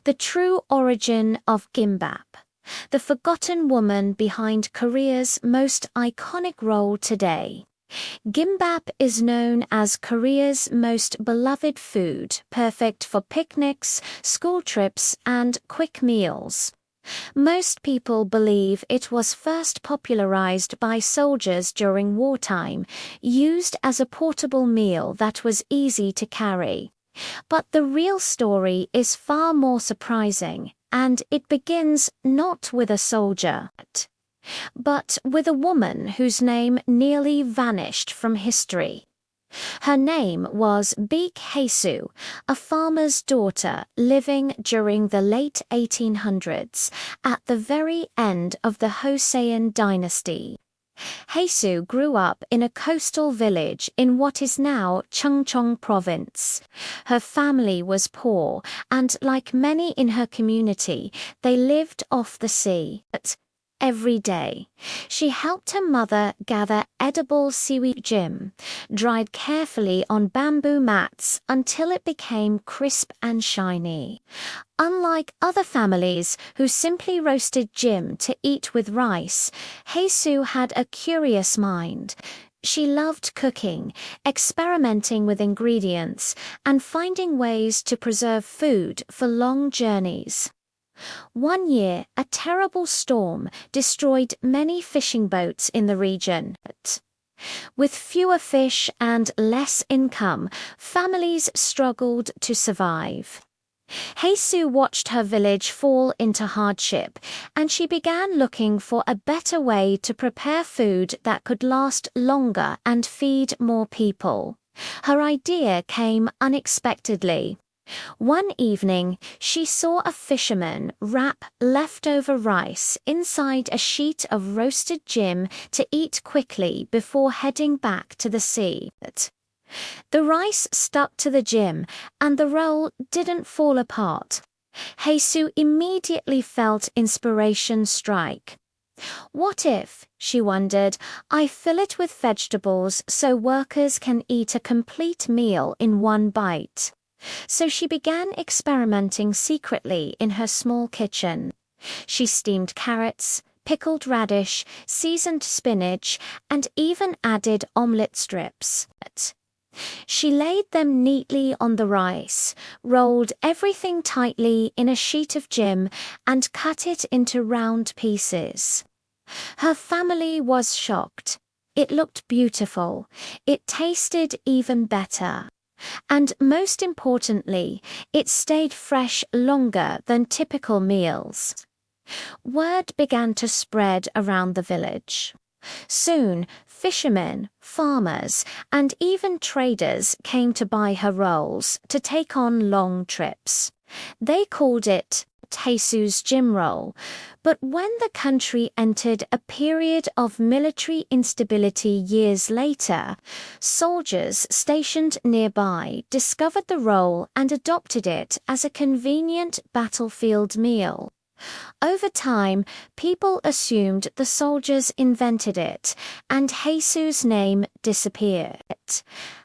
The true origin of Gimbap. The forgotten woman behind Korea's most iconic role today. Gimbap is known as Korea's most beloved food, perfect for picnics, school trips, and quick meals. Most people believe it was first popularized by soldiers during wartime, used as a portable meal that was easy to carry. But the real story is far more surprising, and it begins not with a soldier, but with a woman whose name nearly vanished from history. Her name was Baek Hae-su, a farmer's daughter living during the late 1800s, at the very end of the Joseon dynasty. Hae-su grew up in a coastal village in what is now Chungcheong province. Her family was poor, and like many in her community, they lived off the sea. Every day, she helped her mother gather edible seaweed jim, dried carefully on bamboo mats until it became crisp and shiny. Unlike other families who simply roasted jim to eat with rice, Hae-su had a curious mind. She loved cooking, experimenting with ingredients, and finding ways to preserve food for long journeys. One year, a terrible storm destroyed many fishing boats in the region. With fewer fish and less income, families struggled to survive. Hae-su watched her village fall into hardship, and she began looking for a better way to prepare food that could last longer and feed more people. Her idea came unexpectedly. One evening, she saw a fisherman wrap leftover rice inside a sheet of roasted jim to eat quickly before heading back to the sea. The rice stuck to the jim, and the roll didn't fall apart. Hae-su immediately felt inspiration strike. What if, she wondered, I fill it with vegetables so workers can eat a complete meal in one bite? So she began experimenting secretly in her small kitchen. She steamed carrots, pickled radish, seasoned spinach, and even added omelette strips. She laid them neatly on the rice, rolled everything tightly in a sheet of jim, and cut it into round pieces. Her family was shocked. It looked beautiful. It tasted even better. And most importantly, it stayed fresh longer than typical meals. Word began to spread around the village. Soon, fishermen, farmers, and even traders came to buy her rolls to take on long trips. They called it Hae-su's Jim Roll, but when the country entered a period of military instability years later, soldiers stationed nearby discovered the roll and adopted it as a convenient battlefield meal. Over time, people assumed the soldiers invented it, and Hae-su's name disappeared.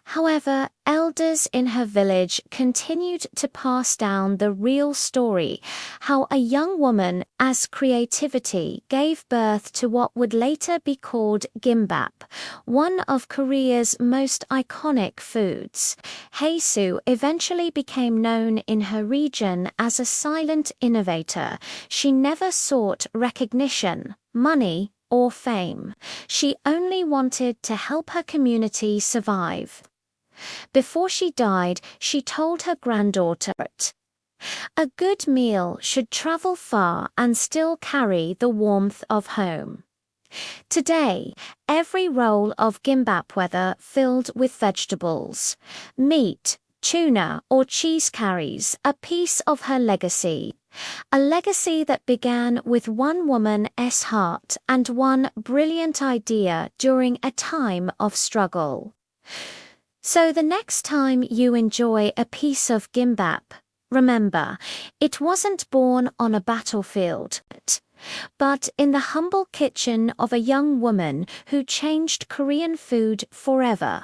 However, elders in her village continued to pass down the real story, how a young woman's creativity gave birth to what would later be called Gimbap, one of Korea's most iconic foods. Hae-su eventually became known in her region as a silent innovator. She never sought recognition, money, or fame. She only wanted to help her community survive. Before she died, she told her granddaughter, "A good meal should travel far and still carry the warmth of home." Today, every roll of gimbap, whether filled with vegetables, meat, tuna, or cheese, carries a piece of her legacy. A legacy that began with one woman's heart and one brilliant idea during a time of struggle. So the next time you enjoy a piece of gimbap, remember, it wasn't born on a battlefield, but in the humble kitchen of a young woman who changed Korean food forever.